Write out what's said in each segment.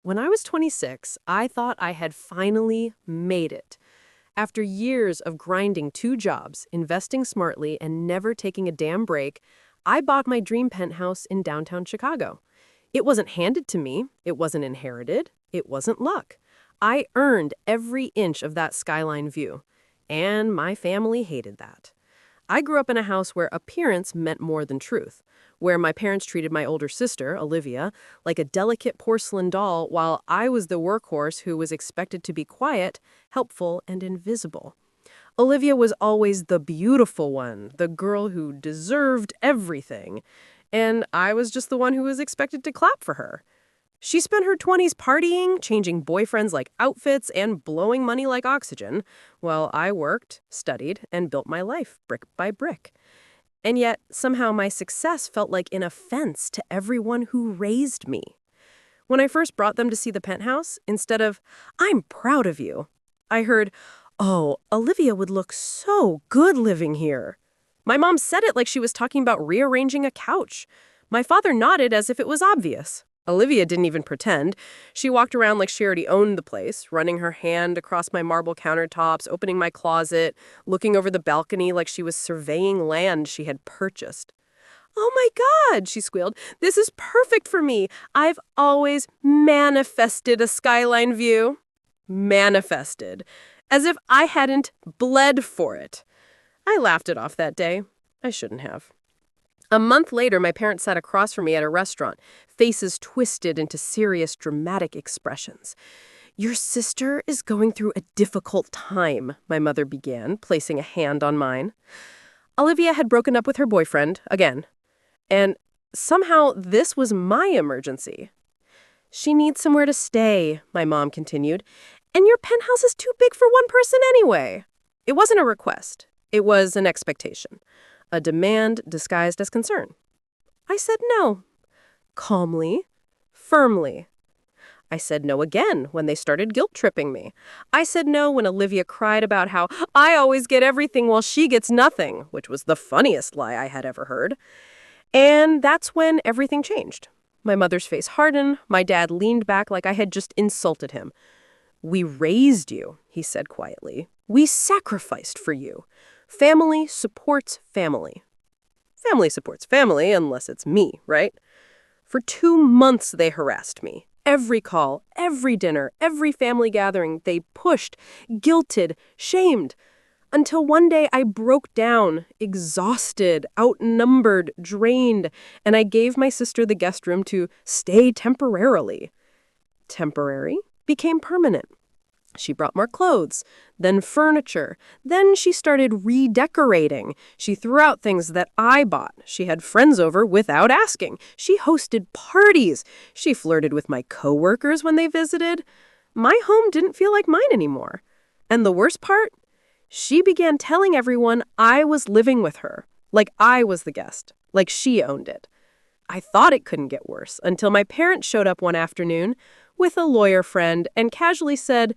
When I was 26, I thought I had finally made it. After years of grinding 2 jobs, investing smartly, and never taking a damn break, I bought my dream penthouse in downtown Chicago. It wasn't handed to me, it wasn't inherited, it wasn't luck. I earned every inch of that skyline view. And my family hated that. I grew up in a house where appearance meant more than truth, where my parents treated my older sister, Olivia, like a delicate porcelain doll while I was the workhorse who was expected to be quiet, helpful, and invisible. Olivia was always the beautiful one, the girl who deserved everything, and I was just the one who was expected to clap for her. She spent her 20s partying, changing boyfriends like outfits, and blowing money like oxygen, while I worked, studied, and built my life brick by brick. And yet, somehow my success felt like an offense to everyone who raised me. When I first brought them to see the penthouse, instead of, "I'm proud of you," I heard, "Oh, Olivia would look so good living here." My mom said it like she was talking about rearranging a couch. My father nodded as if it was obvious. Olivia didn't even pretend. She walked around like she already owned the place, running her hand across my marble countertops, opening my closet, looking over the balcony like she was surveying land she had purchased. "Oh my God," she squealed, "this is perfect for me. I've always manifested a skyline view." Manifested. As if I hadn't bled for it. I laughed it off that day. I shouldn't have. A month later, my parents sat across from me at a restaurant, faces twisted into serious, dramatic expressions. "Your sister is going through a difficult time," my mother began, placing a hand on mine. Olivia had broken up with her boyfriend, again. And somehow this was my emergency. "She needs somewhere to stay," my mom continued. "And your penthouse is too big for one person anyway." It wasn't a request. It was an expectation. A demand disguised as concern. I said no. Calmly, firmly. I said no again when they started guilt-tripping me. I said no when Olivia cried about how I always get everything while she gets nothing, which was the funniest lie I had ever heard. And that's when everything changed. My mother's face hardened. My dad leaned back like I had just insulted him. "We raised you," he said quietly. "We sacrificed for you. Family supports family." Family supports family unless it's me, right? For 2 months they harassed me. Every call, every dinner, every family gathering, they pushed, guilted, shamed. Until one day I broke down, exhausted, outnumbered, drained, and I gave my sister the guest room to stay temporarily. Temporary became permanent. She brought more clothes, then furniture. Then she started redecorating. She threw out things that I bought. She had friends over without asking. She hosted parties. She flirted with my coworkers when they visited. My home didn't feel like mine anymore. And the worst part? She began telling everyone I was living with her, like I was the guest, like she owned it. I thought it couldn't get worse until my parents showed up one afternoon with a lawyer friend and casually said,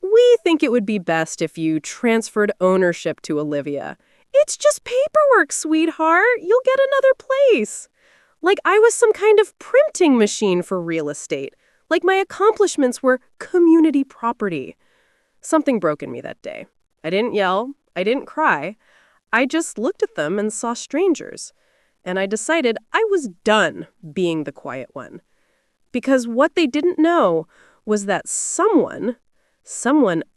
"We think it would be best if you transferred ownership to Olivia." "It's just paperwork, sweetheart. You'll get another place." Like I was some kind of printing machine for real estate. Like my accomplishments were community property. Something broke in me that day. I didn't yell. I didn't cry. I just looked at them and saw strangers. And I decided I was done being the quiet one. Because what they didn't know was that someone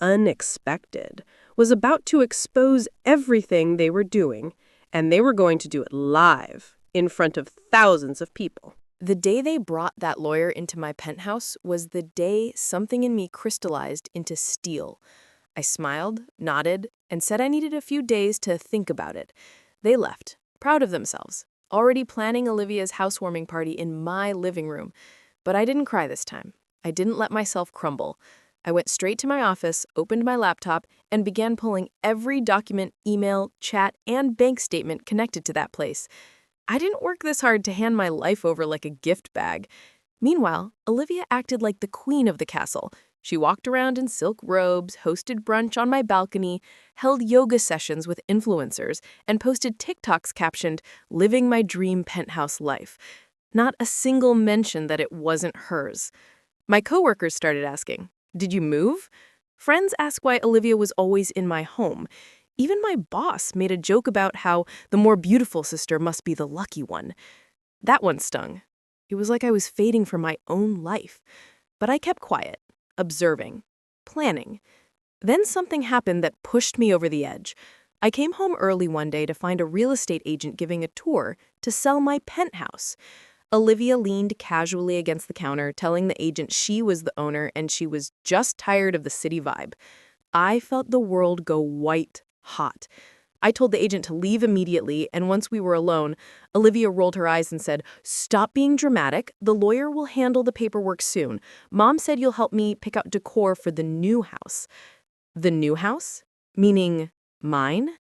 unexpected, was about to expose everything they were doing, and they were going to do it live in front of thousands of people. The day they brought that lawyer into my penthouse was the day something in me crystallized into steel. I smiled, nodded, and said I needed a few days to think about it. They left, proud of themselves, already planning Olivia's housewarming party in my living room. But I didn't cry this time. I didn't let myself crumble. I went straight to my office, opened my laptop, and began pulling every document, email, chat, and bank statement connected to that place. I didn't work this hard to hand my life over like a gift bag. Meanwhile, Olivia acted like the queen of the castle. She walked around in silk robes, hosted brunch on my balcony, held yoga sessions with influencers, and posted TikToks captioned, "Living my dream penthouse life." Not a single mention that it wasn't hers. My coworkers started asking, "Did you move?" Friends asked why Olivia was always in my home. Even my boss made a joke about how the more beautiful sister must be the lucky one. That one stung. It was like I was fading from my own life. But I kept quiet, observing, planning. Then something happened that pushed me over the edge. I came home early one day to find a real estate agent giving a tour to sell my penthouse. Olivia leaned casually against the counter, telling the agent she was the owner and she was just tired of the city vibe. I felt the world go white hot. I told the agent to leave immediately, and once we were alone, Olivia rolled her eyes and said, "Stop being dramatic. The lawyer will handle the paperwork soon. Mom said you'll help me pick out decor for the new house." The new house? Meaning mine?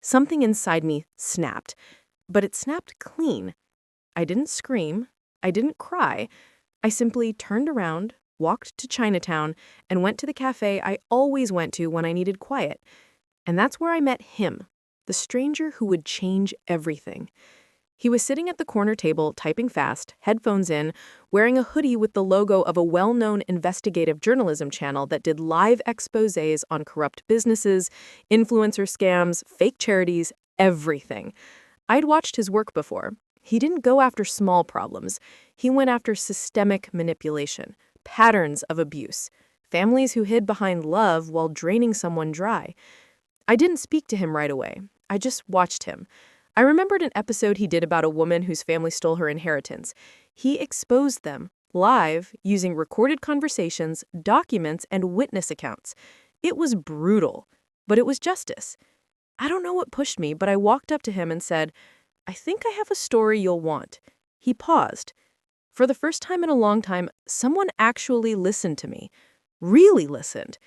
Something inside me snapped, but it snapped clean. I didn't scream. I didn't cry. I simply turned around, walked to Chinatown, and went to the cafe I always went to when I needed quiet. And that's where I met him, the stranger who would change everything. He was sitting at the corner table, typing fast, headphones in, wearing a hoodie with the logo of a well-known investigative journalism channel that did live exposés on corrupt businesses, influencer scams, fake charities, everything. I'd watched his work before. He didn't go after small problems. He went after systemic manipulation, patterns of abuse, families who hid behind love while draining someone dry. I didn't speak to him right away. I just watched him. I remembered an episode he did about a woman whose family stole her inheritance. He exposed them, live, using recorded conversations, documents, and witness accounts. It was brutal, but it was justice. I don't know what pushed me, but I walked up to him and said, "I think I have a story you'll want." He paused. For the first time in a long time, someone actually listened to me. Really listened.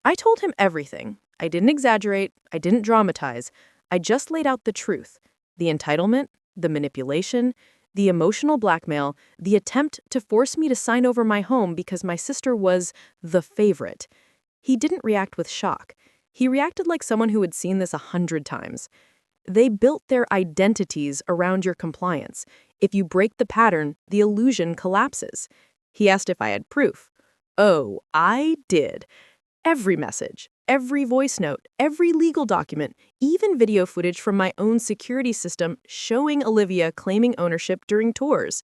I told him everything. I didn't exaggerate. I didn't dramatize. I just laid out the truth. The entitlement, the manipulation, the emotional blackmail, the attempt to force me to sign over my home because my sister was the favorite. He didn't react with shock. He reacted like someone who had seen this 100 times. They built their identities around your compliance. If you break the pattern, the illusion collapses. He asked if I had proof. Oh, I did. Every message, every voice note, every legal document, even video footage from my own security system showing Olivia claiming ownership during tours.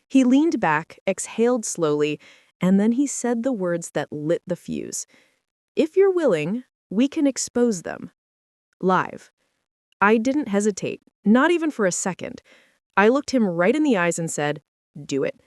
He leaned back, exhaled slowly, and then he said the words that lit the fuse. "If you're willing, we can expose them." Live. I didn't hesitate, not even for a second. I looked him right in the eyes and said, "Do it."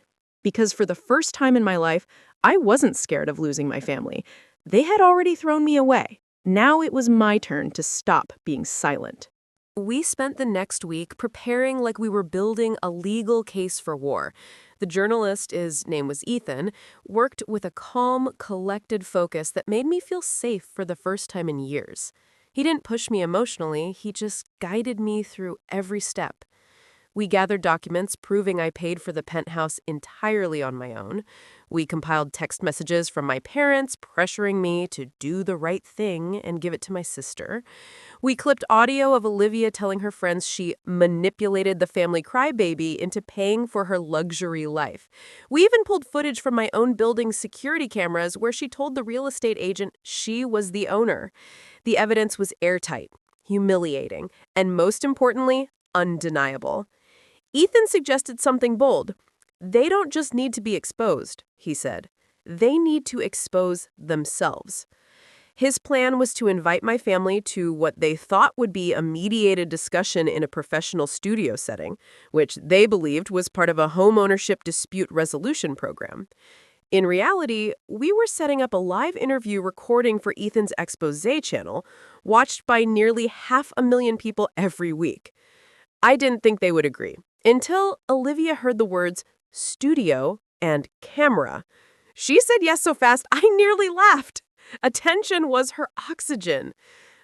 Because for the first time in my life, I wasn't scared of losing my family. They had already thrown me away. Now it was my turn to stop being silent. We spent the next week preparing like we were building a legal case for war. The journalist, his name was Ethan, worked with a calm, collected focus that made me feel safe for the first time in years. He didn't push me emotionally, he just guided me through every step. We gathered documents proving I paid for the penthouse entirely on my own. We compiled text messages from my parents pressuring me to do the right thing and give it to my sister. We clipped audio of Olivia telling her friends she manipulated the family crybaby into paying for her luxury life. We even pulled footage from my own building's security cameras where she told the real estate agent she was the owner. The evidence was airtight, humiliating, and most importantly, undeniable. Ethan suggested something bold. They don't just need to be exposed, he said. They need to expose themselves. His plan was to invite my family to what they thought would be a mediated discussion in a professional studio setting, which they believed was part of a homeownership dispute resolution program. In reality, we were setting up a live interview recording for Ethan's expose channel, watched by nearly 500,000 people every week. I didn't think they would agree, until Olivia heard the words studio and camera. She said yes so fast, I nearly laughed. Attention was her oxygen.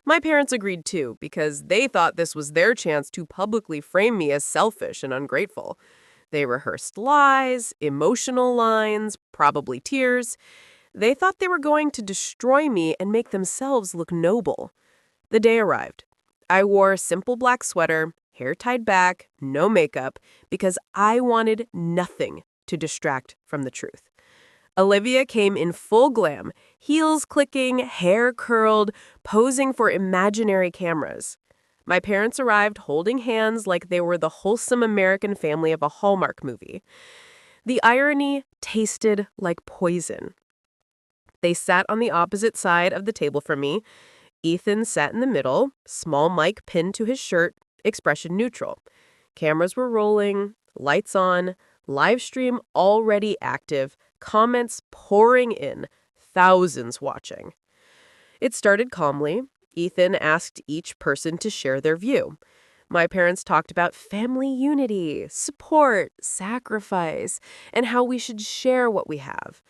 My parents agreed too, because they thought this was their chance to publicly frame me as selfish and ungrateful. They rehearsed lies, emotional lines, probably tears. They thought they were going to destroy me and make themselves look noble. The day arrived. I wore a simple black sweater, hair tied back, no makeup, because I wanted nothing to distract from the truth. Olivia came in full glam, heels clicking, hair curled, posing for imaginary cameras. My parents arrived holding hands like they were the wholesome American family of a Hallmark movie. The irony tasted like poison. They sat on the opposite side of the table from me. Ethan sat in the middle, small mic pinned to his shirt, expression neutral. Cameras were rolling, lights on, live stream already active, comments pouring in, thousands watching. It started calmly. Ethan asked each person to share their view. My parents talked about family unity, support, sacrifice, and how we should share what we have.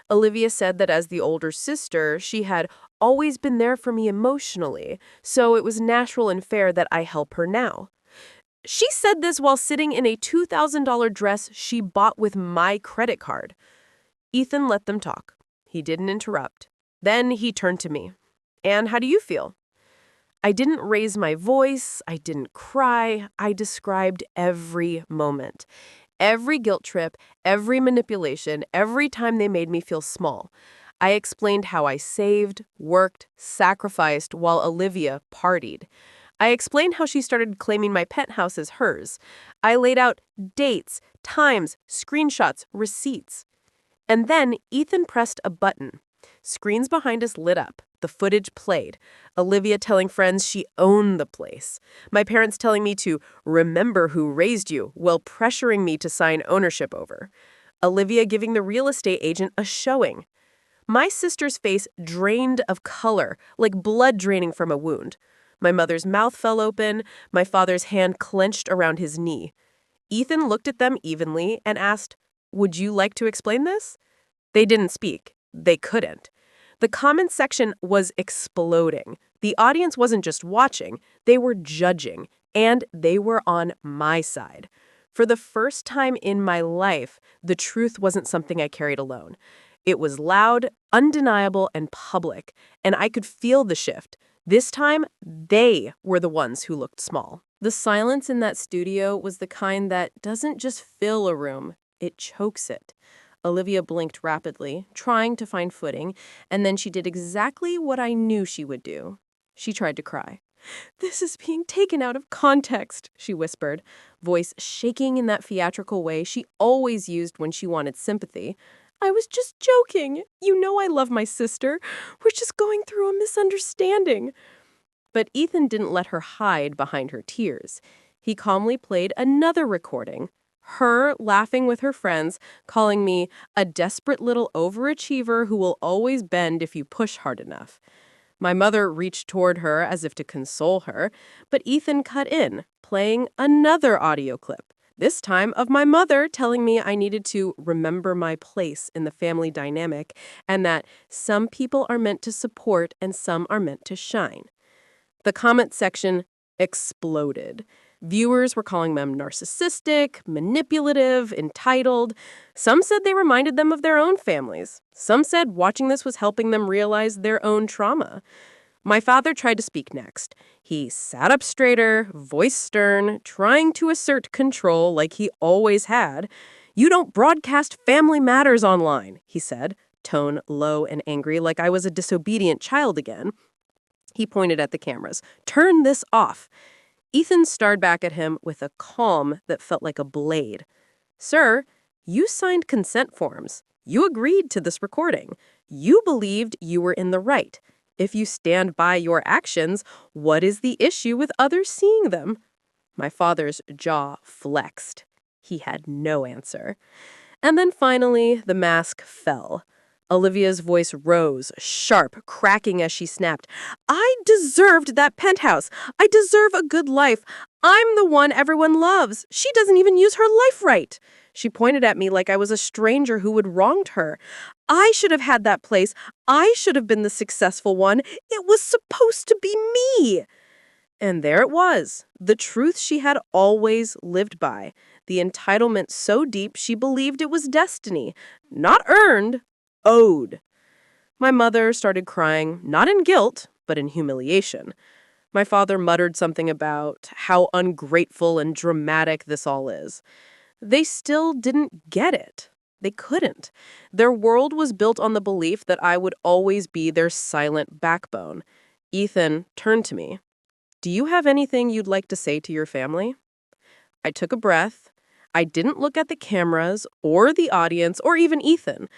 Olivia said that as the older sister, she had always been there for me emotionally, so it was natural and fair that I help her now. She said this while sitting in a $2,000 dress she bought with my credit card. Ethan let them talk. He didn't interrupt. Then he turned to me. "And how do you feel?" I didn't raise my voice. I didn't cry. I described every moment. Every guilt trip, every manipulation, every time they made me feel small. I explained how I saved, worked, sacrificed while Olivia partied. I explained how she started claiming my penthouse as hers. I laid out dates, times, screenshots, receipts. And then Ethan pressed a button. Screens behind us lit up. The footage played. Olivia telling friends she owned the place. My parents telling me to remember who raised you while pressuring me to sign ownership over. Olivia giving the real estate agent a showing. My sister's face drained of color, like blood draining from a wound. My mother's mouth fell open. My father's hand clenched around his knee. Ethan looked at them evenly and asked, "Would you like to explain this?" They didn't speak. They couldn't. The comment section was exploding. The audience wasn't just watching, they were judging, and they were on my side. For the first time in my life, the truth wasn't something I carried alone. It was loud, undeniable, and public, and I could feel the shift. This time, they were the ones who looked small. The silence in that studio was the kind that doesn't just fill a room, it chokes it. Olivia blinked rapidly, trying to find footing, and then she did exactly what I knew she would do. She tried to cry. "This is being taken out of context," she whispered, voice shaking in that theatrical way she always used when she wanted sympathy. "I was just joking. You know I love my sister. We're just going through a misunderstanding." But Ethan didn't let her hide behind her tears. He calmly played another recording. Her laughing with her friends, calling me a desperate little overachiever who will always bend if you push hard enough. My mother reached toward her as if to console her, but Ethan cut in, playing another audio clip, this time of my mother telling me I needed to remember my place in the family dynamic and that some people are meant to support and some are meant to shine. The comment section exploded. Viewers were calling them narcissistic, manipulative, entitled. Some said they reminded them of their own families. Some said watching this was helping them realize their own trauma. My father tried to speak next. He sat up straighter, voice stern, trying to assert control like he always had. "You don't broadcast family matters online," he said, tone low and angry like I was a disobedient child again. He pointed at the cameras. "Turn this off." Ethan stared back at him with a calm that felt like a blade. "Sir, you signed consent forms. You agreed to this recording. You believed you were in the right. If you stand by your actions, what is the issue with others seeing them?" My father's jaw flexed. He had no answer. And then finally, the mask fell. Olivia's voice rose, sharp, cracking as she snapped. "I deserved that penthouse. I deserve a good life. I'm the one everyone loves. She doesn't even use her life right." She pointed at me like I was a stranger who had wronged her. "I should have had that place. I should have been the successful one. It was supposed to be me." And there it was, the truth she had always lived by, the entitlement so deep she believed it was destiny, not earned, owed. My mother started crying, not in guilt, but in humiliation. My father muttered something about how ungrateful and dramatic this all is. They still didn't get it. They couldn't. Their world was built on the belief that I would always be their silent backbone. Ethan turned to me. "Do you have anything you'd like to say to your family?" I took a breath. I didn't look at the cameras or the audience or even Ethan.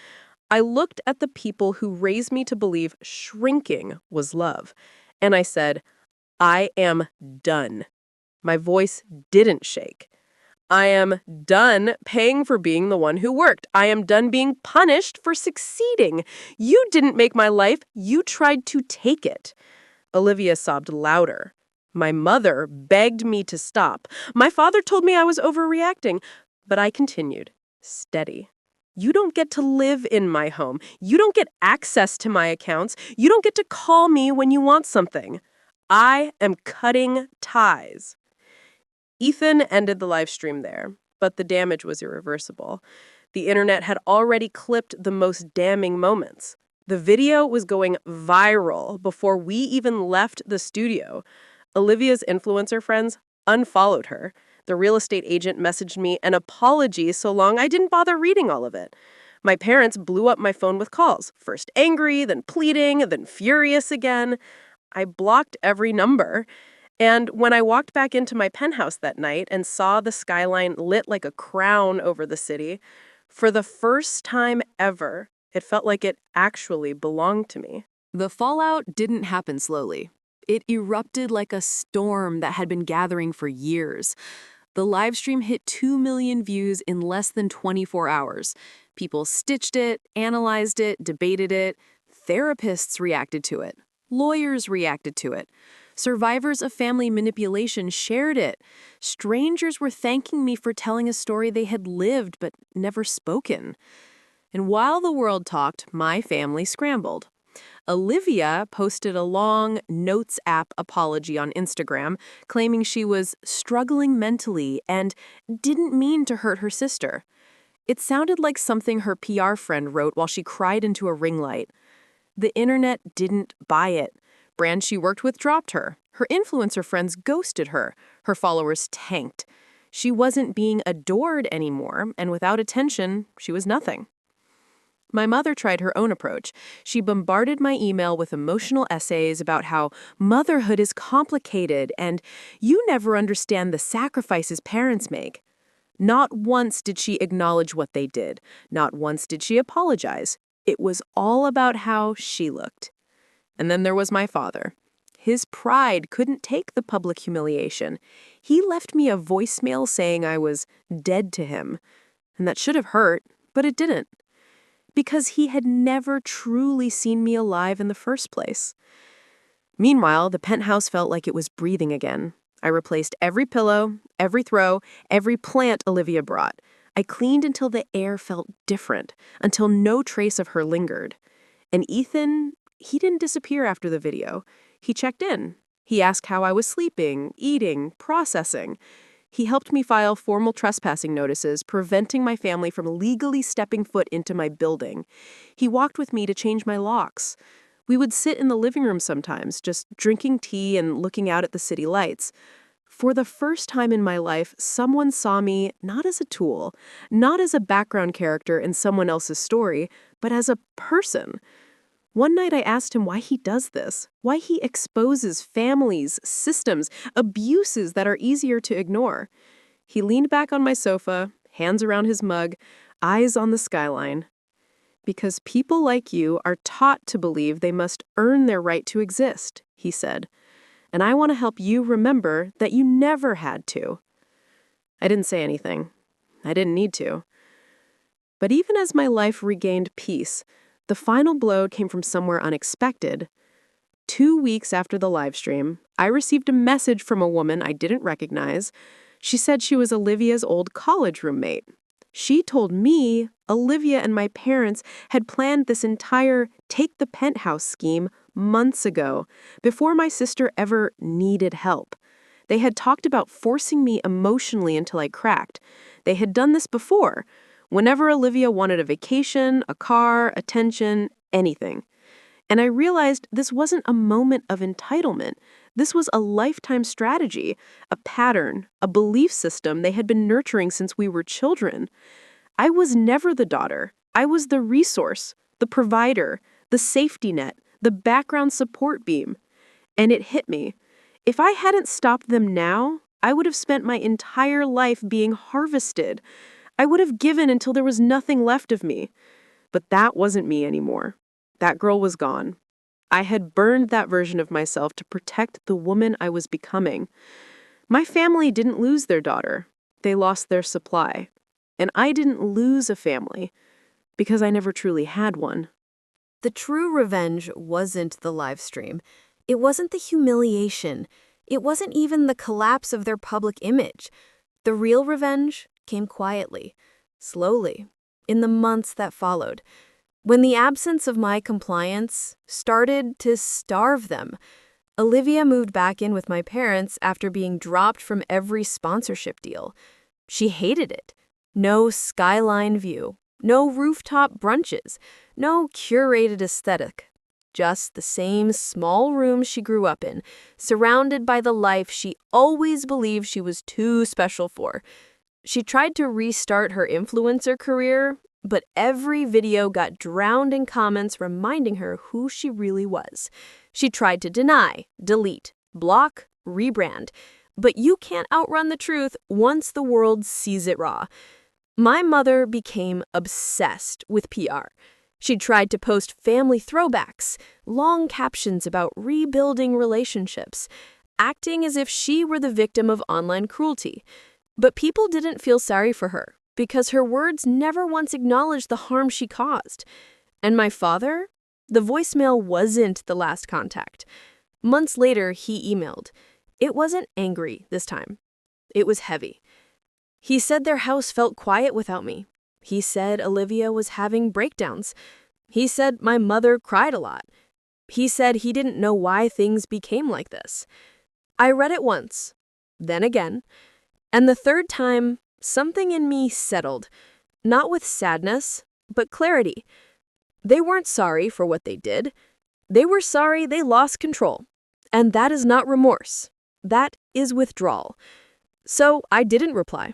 I looked at the people who raised me to believe shrinking was love. And I said, "I am done." My voice didn't shake. "I am done paying for being the one who worked. I am done being punished for succeeding. You didn't make my life. You tried to take it." Olivia sobbed louder. My mother begged me to stop. My father told me I was overreacting, but I continued, steady. "You don't get to live in my home. You don't get access to my accounts. You don't get to call me when you want something. I am cutting ties." Ethan ended the live stream there, but the damage was irreversible. The internet had already clipped the most damning moments. The video was going viral before we even left the studio. Olivia's influencer friends unfollowed her. The real estate agent messaged me an apology so long I didn't bother reading all of it. My parents blew up my phone with calls, first angry, then pleading, then furious again. I blocked every number. And when I walked back into my penthouse that night and saw the skyline lit like a crown over the city, for the first time ever, it felt like it actually belonged to me. The fallout didn't happen slowly. It erupted like a storm that had been gathering for years. The livestream hit 2 million views in less than 24 hours. People stitched it, analyzed it, debated it. Therapists reacted to it. Lawyers reacted to it. Survivors of family manipulation shared it. Strangers were thanking me for telling a story they had lived but never spoken. And while the world talked, my family scrambled. Olivia posted a long Notes app apology on Instagram, claiming she was struggling mentally and didn't mean to hurt her sister. It sounded like something her PR friend wrote while she cried into a ring light. The internet didn't buy it. Brands she worked with dropped her. Her influencer friends ghosted her. Her followers tanked. She wasn't being adored anymore, and without attention, she was nothing. My mother tried her own approach. She bombarded my email with emotional essays about how motherhood is complicated and you never understand the sacrifices parents make. Not once did she acknowledge what they did. Not once did she apologize. It was all about how she looked. And then there was my father. His pride couldn't take the public humiliation. He left me a voicemail saying I was dead to him. And that should have hurt, but it didn't. Because he had never truly seen me alive in the first place. Meanwhile, the penthouse felt like it was breathing again. I replaced every pillow, every throw, every plant Olivia brought. I cleaned until the air felt different, until no trace of her lingered. And Ethan, he didn't disappear after the video. He checked in. He asked how I was sleeping, eating, processing. He helped me file formal trespassing notices, preventing my family from legally stepping foot into my building. He walked with me to change my locks. We would sit in the living room sometimes, just drinking tea and looking out at the city lights. For the first time in my life, someone saw me not as a tool, not as a background character in someone else's story, but as a person. One night I asked him why he does this, why he exposes families, systems, abuses that are easier to ignore. He leaned back on my sofa, hands around his mug, eyes on the skyline. "Because people like you are taught to believe they must earn their right to exist," he said. "And I want to help you remember that you never had to." I didn't say anything. I didn't need to. But even as my life regained peace, the final blow came from somewhere unexpected. 2 weeks after the livestream, I received a message from a woman I didn't recognize. She said she was Olivia's old college roommate. She told me Olivia and my parents had planned this entire take the penthouse scheme months ago, before my sister ever needed help. They had talked about forcing me emotionally until I cracked. They had done this before. Whenever Olivia wanted a vacation, a car, attention, anything. And I realized this wasn't a moment of entitlement. This was a lifetime strategy, a pattern, a belief system they had been nurturing since we were children. I was never the daughter. I was the resource, the provider, the safety net, the background support beam. And it hit me. If I hadn't stopped them now, I would have spent my entire life being harvested. I would have given until there was nothing left of me. But that wasn't me anymore. That girl was gone. I had burned that version of myself to protect the woman I was becoming. My family didn't lose their daughter. They lost their supply. And I didn't lose a family because I never truly had one. The true revenge wasn't the live stream. It wasn't the humiliation. It wasn't even the collapse of their public image. The real revenge came quietly, slowly, in the months that followed, when the absence of my compliance started to starve them. Olivia moved back in with my parents after being dropped from every sponsorship deal. She hated it. No skyline view, no rooftop brunches, no curated aesthetic. Just the same small room she grew up in, surrounded by the life she always believed she was too special for. She tried to restart her influencer career, but every video got drowned in comments reminding her who she really was. She tried to deny, delete, block, rebrand, but you can't outrun the truth once the world sees it raw. My mother became obsessed with PR. She tried to post family throwbacks, long captions about rebuilding relationships, acting as if she were the victim of online cruelty. But people didn't feel sorry for her because her words never once acknowledged the harm she caused. And my father? The voicemail wasn't the last contact. Months later, he emailed. It wasn't angry this time. It was heavy. He said their house felt quiet without me. He said Olivia was having breakdowns. He said my mother cried a lot. He said he didn't know why things became like this. I read it once, then again, and the third time, something in me settled, not with sadness, but clarity. They weren't sorry for what they did. They were sorry they lost control. And that is not remorse. That is withdrawal. So I didn't reply.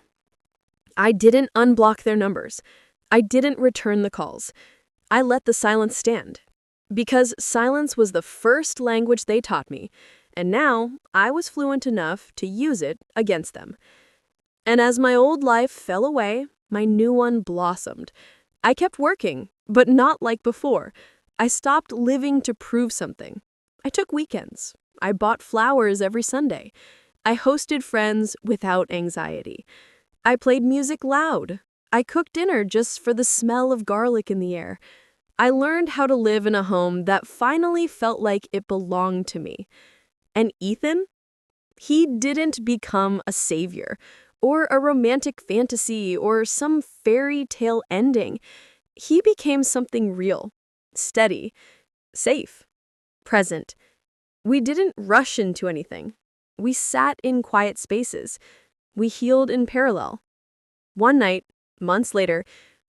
I didn't unblock their numbers. I didn't return the calls. I let the silence stand. Because silence was the first language they taught me, and now I was fluent enough to use it against them. And as my old life fell away, my new one blossomed. I kept working, but not like before. I stopped living to prove something. I took weekends. I bought flowers every Sunday. I hosted friends without anxiety. I played music loud. I cooked dinner just for the smell of garlic in the air. I learned how to live in a home that finally felt like it belonged to me. And Ethan? He didn't become a savior, or a romantic fantasy, or some fairy tale ending. He became something real, steady, safe, present. We didn't rush into anything. We sat in quiet spaces. We healed in parallel. One night, months later,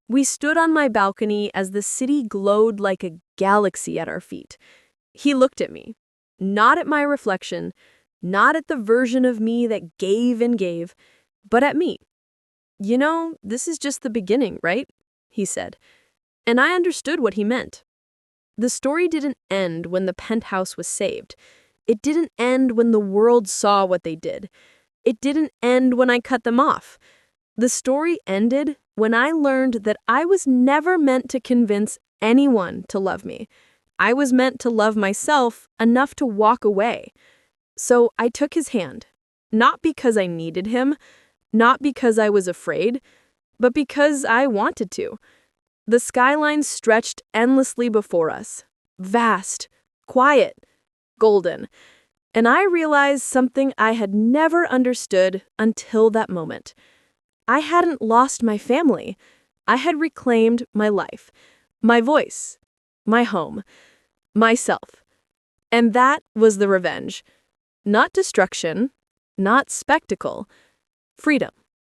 we stood on my balcony as the city glowed like a galaxy at our feet. He looked at me, not at my reflection, not at the version of me that gave and gave, but at me. "You know, this is just the beginning, right?" he said. And I understood what he meant. The story didn't end when the penthouse was saved. It didn't end when the world saw what they did. It didn't end when I cut them off. The story ended when I learned that I was never meant to convince anyone to love me. I was meant to love myself enough to walk away. So I took his hand, not because I needed him, not because I was afraid, but because I wanted to. The skyline stretched endlessly before us, vast, quiet, golden. And I realized something I had never understood until that moment. I hadn't lost my family. I had reclaimed my life, my voice, my home, myself. And that was the revenge. Not destruction, not spectacle, freedom.